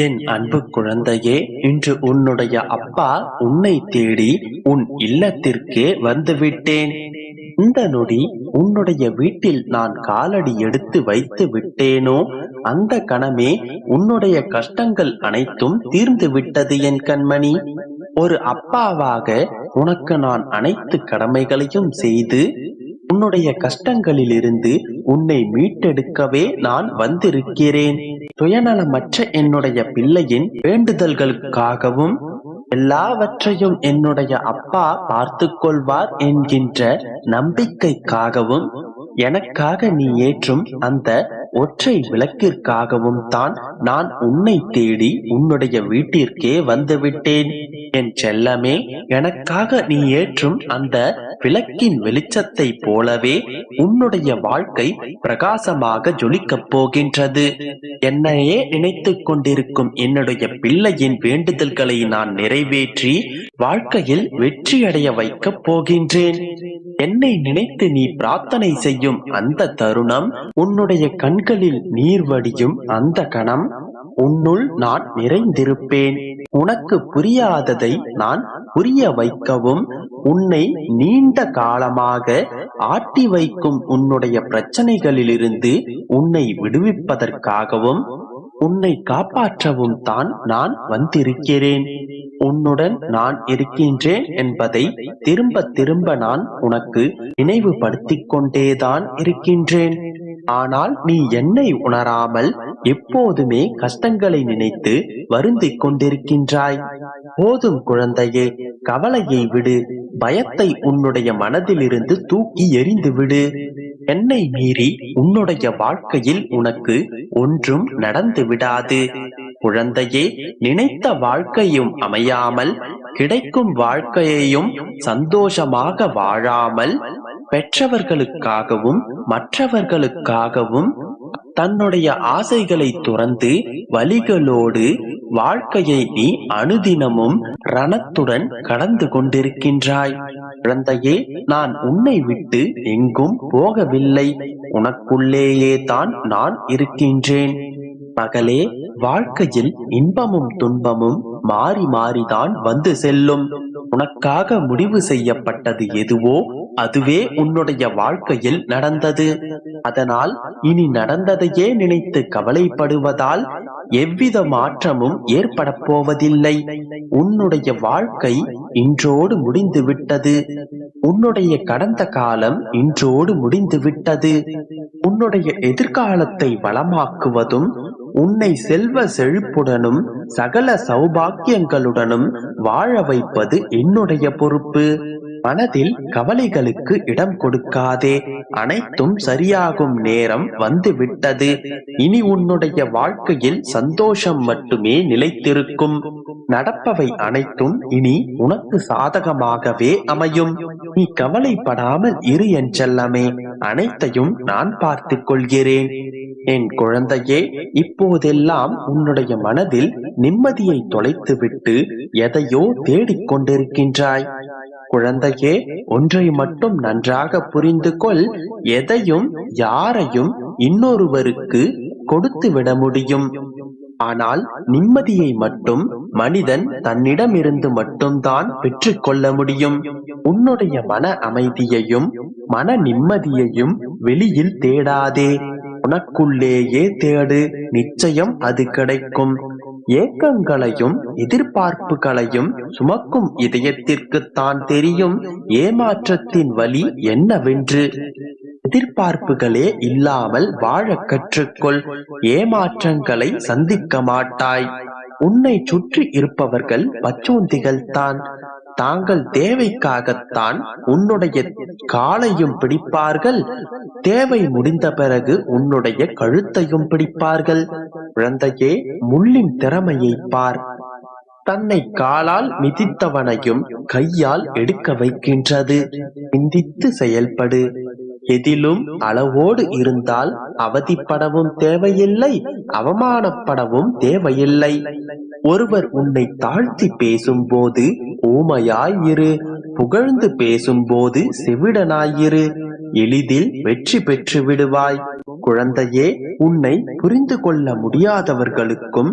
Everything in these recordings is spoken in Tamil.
என் அன்பு குழந்தையே, இன்று உன்னுடைய அப்பா உன்னை தேடி உன் இல்லத்திற்கே வந்துவிட்டேன். இந்த நொடி உன்னுடைய வீட்டில் நான் காலடி எடுத்து வைத்து விட்டேனோ, அந்த கணமே உன்னுடைய கஷ்டங்கள் அனைத்தும் தீர்ந்து விட்டது என் கண்மணி. ஒரு அப்பாவாக உனக்கு நான் அனைத்து கடமைகளையும் செய்து உன்னுடைய கஷ்டங்களிலிருந்து உன்னை மீட்டெடுக்கவே நான் வந்திருக்கிறேன். சுயநலமற்ற என்னுடைய பிள்ளையின் வேண்டுதல்களுக்காகவும் எல்லாவற்றையும் என்னுடைய அப்பா பார்த்து கொள்வார் என்கின்ற நம்பிக்கைக்காகவும் எனக்காக நீ ஏற்றும் அந்த ஒற்றை விளக்கிற்காகவும் தான் நான் உன்னை தேடி உன்னுடைய வீட்டிற்கே வந்துவிட்டேன். என் செல்லமே, எனக்காக நீ ஏற்றும் அந்த விளக்கின் வெளிச்சத்தை போலவே உன்னுடைய வாழ்க்கை பிரகாசமாக ஜொலிக்கப் போகின்றது. என்னையே நினைத்துக் கொண்டிருக்கும் என்னுடைய பிள்ளையின் வேண்டுதல்களை நான் நிறைவேற்றி வாழ்க்கையில் வெற்றியடைய வைக்கப் போகின்றேன். என்னை நினைத்து நீ பிரார்த்தனை செய்யும் அந்த தருணம், உன்னுடைய கண்களில் நீர் வடியும் அந்த கணம், உன்னுள் நான் நிறைந்திருப்பேன். உனக்கு புரியாததை நான் புரிய வைக்கவும், உன்னை நீண்ட காலமாக ஆட்டி வைக்கும் உன்னுடைய பிரச்சனைகளிலிருந்து உன்னை விடுவிப்பதற்காகவும் உன்னை காப்பாற்றவும் தான் நான் வந்திருக்கிறேன். உன்னுடன் நான் இருக்கின்றேன் என்பதை திரும்ப திரும்ப நான் உனக்கு நினைவுபடுத்திக் கொண்டேதான் இருக்கின்றேன். ஆனால் நீ என்னை உணராமல் எப்போதுமே கஷ்டங்களை நினைத்து வருந்திக் கொண்டிருக்கின்றாய். போதும் குழந்தையே, கவலையை விடு, பயத்தை உன்னுடைய மனதிலிருந்து தூக்கி எறிந்து விடு. என்னை மீறி உன்னுடைய வாழ்க்கையில் உனக்கு ஒன்றும் நடந்து விடாது. குழந்தையே, நினைத்த வாழ்க்கையும் அமையாமல் கிடைக்கும் வாழ்க்கையையும் சந்தோஷமாக வாழாமல் பெற்றவர்களுக்காகவும் மற்றவர்களுக்காகவும் தன்னுடைய ஆசைகளை துறந்து வலிகளோடு வாழ்க்கையை நீ அனுதினமும் ரணத்துடன் கடந்து கொண்டிருக்கின்றாய். குழந்தையே, நான் உன்னை விட்டு எங்கும் போகவில்லை, உனக்குள்ளேயே தான் நான் இருக்கின்றேன். மகளே, வாழ்க்கையில் இன்பமும் துன்பமும் மாறி மாறிதான் வந்து செல்லும். உனக்காக முடிவு செய்யப்பட்டது எதுவோ அதுவே உன்னுடைய வாழ்க்கையில் நடந்தது. அதனால் இனி நடந்ததையே நினைத்து கவலைப்படுவதால் எவ்வித மாற்றமும் ஏற்பட போவதில்லை. உன்னுடைய வாழ்க்கை இன்றோடு முடிந்து விட்டது. உன்னுடைய கடந்த காலம் இன்றோடு முடிந்து விட்டது. உன்னுடைய எதிர்காலத்தை வளமாக்குவதும் உன்னை செல்வ செழிப்புடனும் சகல சௌபாக்கியங்களுடனும் வாழ வைப்பது என்னுடைய பொறுப்பு. மனதில் கவலைகளுக்கு இடம் கொடுக்காதே. அனைத்தும் சரியாகும் நேரம் வந்து விட்டது. இனி உன்னுடைய வாழ்க்கையில் சந்தோஷம் மட்டுமே நிலைத்திருக்கும். நடப்பவை அனைத்தும் இனி உனக்கு சாதகமாகவே அமையும். நீ கவலைப்படாமல் இரு என் செல்லமே, அனைத்தையும் நான் பார்த்துக் கொள்கிறேன். என் குழந்தையே, இப்போதெல்லாம் உன்னுடைய மனதில் நிம்மதியை தொலைத்துவிட்டு எதையோ தேடிக்கொண்டிருக்கின்றாய். குழந்தையே, ஒன்றை மட்டும் நன்றாக புரிந்து கொள். எதையும் யாரையும் இன்னொருவருக்கு கொடுத்து விட முடியும். ஆனால் நிம்மதியை மட்டும் மனிதன் தன்னிடமிருந்து மட்டும்தான் பெற்றுக் கொள்ள முடியும். உன்னுடைய மன அமைதியையும் மன நிம்மதியையும் வெளியில் தேடாதே, உனக்குள்ளேயே தேடு. நிச்சயம் அது கிடைக்கும். ஏக்கங்களையும் எதிர்பார்ப்புகளையும் சுமக்கும் இதயத்திற்குத்தான் தெரியும் ஏமாற்றத்தின் வலி என்னவென்று. எதிர்பார்ப்புகளே இல்லாமல் வாழ கற்றுக்கொள். ஏமாற்றங்களை சந்திக்க மாட்டாய். உன்னை சுற்றி இருப்பவர்கள் பச்சோந்திகள் தான். தாங்கள் தேவைக்காகத்தான் உன்னுடைய காலையும் பிடிப்பார்கள், தேவை முடிந்த பிறகு உன்னுடைய கழுத்தையும் பிடிப்பார்கள். குழந்தையே, முள்ளின் திறமையை பார். தன்னை காலால் மிதித்தவனையும் கையால் எடுக்க வைக்கின்றது. சிந்தித்து செயல்படு. எதிலும் அளவோடு இருந்தால் அவதிப்படவும் தேவையில்லை, அவமானப்படவும் தேவையில்லை. ஒருவர் உன்னை தாழ்த்தி பேசும்போது ஊமையாயிரு, புகழ்ந்து பேசும்போது செவிடனாயிரு. எளிதில் வெற்றி பெற்று விடுவாய். குழந்தையே, உன்னை புரிந்து கொள்ள முடியாதவர்களுக்கும்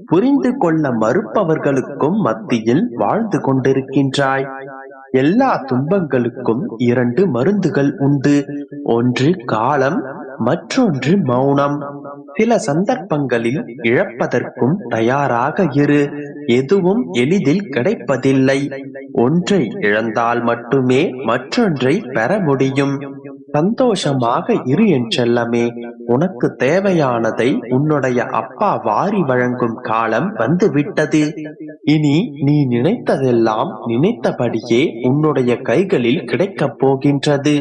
புரிந்து கொள்ள மறுப்பவர்களுக்கும் மத்தியில் வாழ்ந்து கொண்டிருக்கின்றாய். எல்லா துன்பங்களுக்கும் இரண்டு மருந்துகள் உண்டு. ஒன்று காலம், மற்றொன்று மௌனம். சில சந்தர்ப்பங்களில் இழப்பதற்கும் தயாராக இரு. எதுவும் எளிதில் கிடைப்பதில்லை. ஒன்றை இழந்தால் மட்டுமே மற்றொன்றை பெற முடியும். சந்தோஷமாக இரு என் செல்லமே. உனக்கு தேவையானதை உன்னுடைய அப்பா வாரி வழங்கும் காலம் வந்துவிட்டது. இனி நீ நினைத்ததெல்லாம் நினைத்தபடியே உன்னுடைய கைகளில் கிடைக்கப் போகின்றது.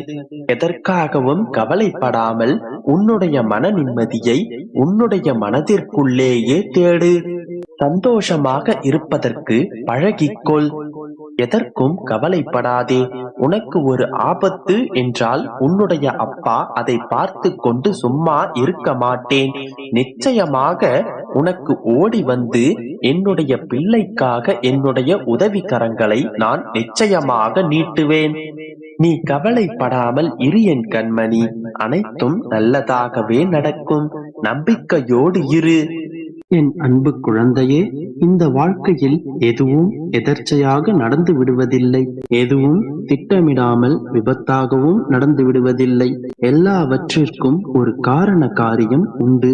எதற்காகவும் கவலைப்படாமல் உன்னுடைய மன நிம்மதியை உன்னுடைய மனதிற்குள்ளேயே தேடு. சந்தோஷமாக இருப்பதற்கு பழகிக்கொள். எதற்கும் கவலைப்படாதே. உனக்கு ஒரு ஆபத்து என்றால் உன்னுடைய அப்பா அதை பார்த்து கொண்டு சும்மா இருக்க மாட்டேன். நிச்சயமாக உனக்கு ஓடி வந்து என்னுடைய பிள்ளைக்காக என்னுடைய உதவிக்கரங்களை நான் நிச்சயமாக நீட்டுவேன். நீ கவலைப்படாமல் இரு என் கண்மணி. அனைத்தும் நல்லதாகவே நடக்கும். நம்பிக்கையோடு இரு. என் அன்பு குழந்தையே, இந்த வாழ்க்கையில் எதுவும் எதர்ச்சையாக நடந்து விடுவதில்லை. எதுவும் திட்டமிடாமல் விபத்தாகவும் நடந்து விடுவதில்லை. எல்லாவற்றிற்கும் ஒரு காரண காரியம் உண்டு.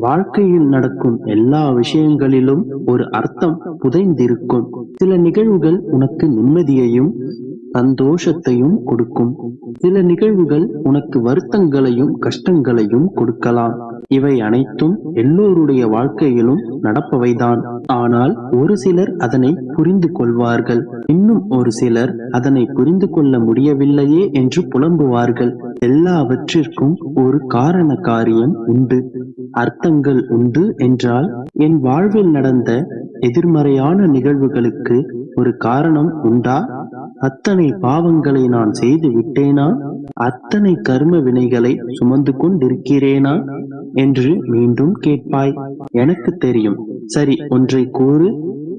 வாழ்க்கையில் நடக்கும் எல்லா விஷயங்களிலும் ஒரு அர்த்தம் புதைந்திருக்கும். சில நிகழ்வுகள் உனக்கு நிம்மதியையும் சந்தோஷத்தையும் கொடுக்கும். சில நிகழ்வுகள் உனக்கு வருத்தங்களையும் கஷ்டங்களையும் கொடுக்கலாம். இவை அனைத்தும் எல்லோருடைய வாழ்க்கையிலும் நடப்பவைதான். ஆனால் ஒரு சிலர் அதனை புரிந்து கொள்வார்கள். இன்னும் ஒரு சிலர் அதனை புரிந்து கொள்ள முடியவில்லையே என்று புலம்புவார்கள். எல்லாவற்றிற்கும் ஒரு காரண காரியம் உண்டு, அர்த்தங்கள் உண்டு என்றால் என் வாழ்வில் நடந்த எதிர்மறையான நிகழ்வுகளுக்கு ஒரு காரணம் உண்டா? அத்தனை பாவங்களை நான் செய்து விட்டேனா? அத்தனை கர்ம வினைகளை சுமந்து கொண்டிருக்கிறேனா என்று மீண்டும் கேட்பாய். எனக்கு தெரியும். சரி, ஒன்றை கூறு.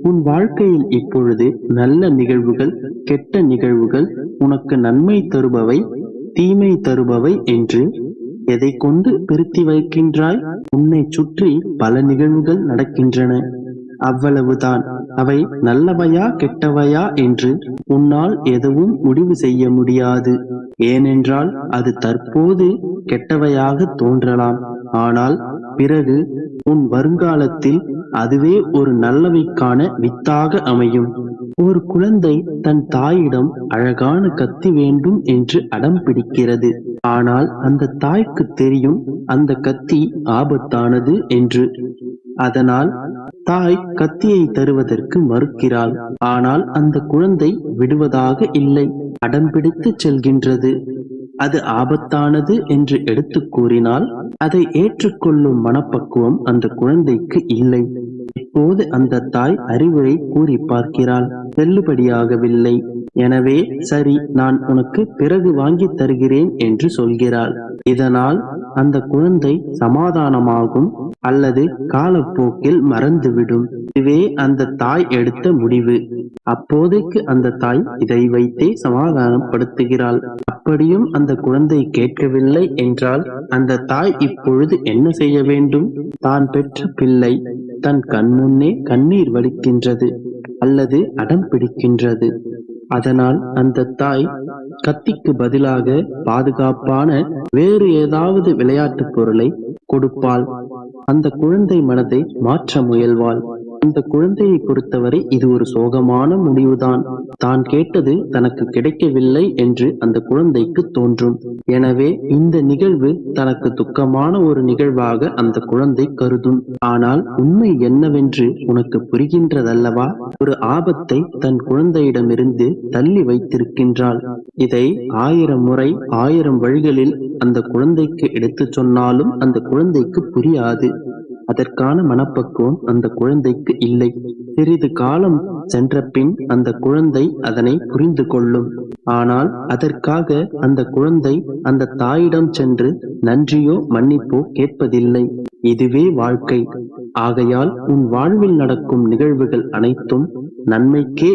உன் வாழ்க்கையில் இப்பொழுது நல்ல நிகழ்வுகள், கெட்ட நிகழ்வுகள், உனக்கு நன்மை தருபவை, தீமை தருபவை என்று எதை கொண்டு பிரித்து வைக்கின்றாய்? உன்னை சுற்றி பல நிகழ்வுகள் நடக்கின்றன. அவ்வளவுதான். அவை நல்லவையா கெட்டவையா என்று உன்னால் எதுவும் முடிவு செய்ய முடியாது. ஏனென்றால் அது தற்போது கெட்டவையாக தோன்றலாம். ஆனால் பிறகு உன் வருங்காலத்தில் அதுவே ஒரு நல்லவைக்கான வித்தாக அமையும். ஒரு குழந்தை தன் தாயிடம் அழகான கத்தி வேண்டும் என்று அடம் பிடிக்கிறது. ஆனால் அந்த தாய்க்கு தெரியும் அந்த கத்தி ஆபத்தானது என்று. அதனால் தாய் கத்தியை தருவதற்கு மறுக்கிறாள். ஆனால் அந்த குழந்தை விடுவதாக இல்லை, அடம்பிடித்து செல்கின்றது. அது ஆபத்தானது என்று எடுத்து கூறினால் அதை ஏற்றுக்கொள்ளும் மனப்பக்குவம் அந்த குழந்தைக்கு இல்லை. இப்போது அந்த தாய் அறிவுரை கூறி பார்க்கிறாள், செல்லுபடியாகவில்லை. எனவே சரி, நான் உனக்கு பிறகு வாங்கி தருகிறேன் என்று சொல்கிறாள். இதனால் அந்த குழந்தை சமாதானமாகும் அல்லது காலப்போக்கில் மறந்துவிடும். இதுவே அந்த தாய் எடுத்த முடிவு. அப்போதைக்கு அந்த தாய் இதை வைத்தே சமாதானப்படுத்துகிறாள். அப்படியும் அந்த குழந்தை கேட்கவில்லை என்றால் அந்த தாய் இப்பொழுது என்ன செய்ய வேண்டும்? தான் பெற்ற பிள்ளை தன் கண்முன்னே கண்ணீர் வடிக்கின்றது அல்லது அடம் பிடிக்கின்றது. அதனால் அந்த தாய் கத்திக்கு பதிலாக பாதுகாப்பான வேறு ஏதாவது விளையாட்டு பொருளை கொடுப்பாள். அந்த குழந்தை மனதை மாற்ற முயல்வாள். அந்த குழந்தையை பொறுத்தவரை இது ஒரு சோகமான முடிவுதான். தான் கேட்டது தனக்கு கிடைக்கவில்லை என்று அந்த குழந்தைக்கு தோன்றும். எனவே இந்த நிகழ்வு தனக்கு துக்கமான ஒரு நிகழ்வாக அந்த குழந்தை கருதும். ஆனால் உண்மை என்னவென்று உனக்கு புரிகின்றதல்லவா? ஒரு ஆபத்தை தன் குழந்தையிடமிருந்து தள்ளி வைத்திருக்கின்றாள். இதை 1000 முறை 1000 வழிகளில் அந்த குழந்தைக்கு எடுத்து சொன்னாலும் அந்த குழந்தைக்கு புரியாது. அதற்கான மனப்பக்குவம் அந்த குழந்தைக்கு இல்லை. சிறிது காலம் சென்ற பின் அந்த குழந்தை அதனை புரிந்து கொள்ளும். ஆனால் அதற்காக அந்த குழந்தை அந்த தாயிடம் சென்று நன்றியோ மன்னிப்போ கேட்பதில்லை. இதுவே வாழ்க்கை. ஆகையால் உன் வாழ்வில் நடக்கும் நிகழ்வுகள் அனைத்தும் நன்மைக்கே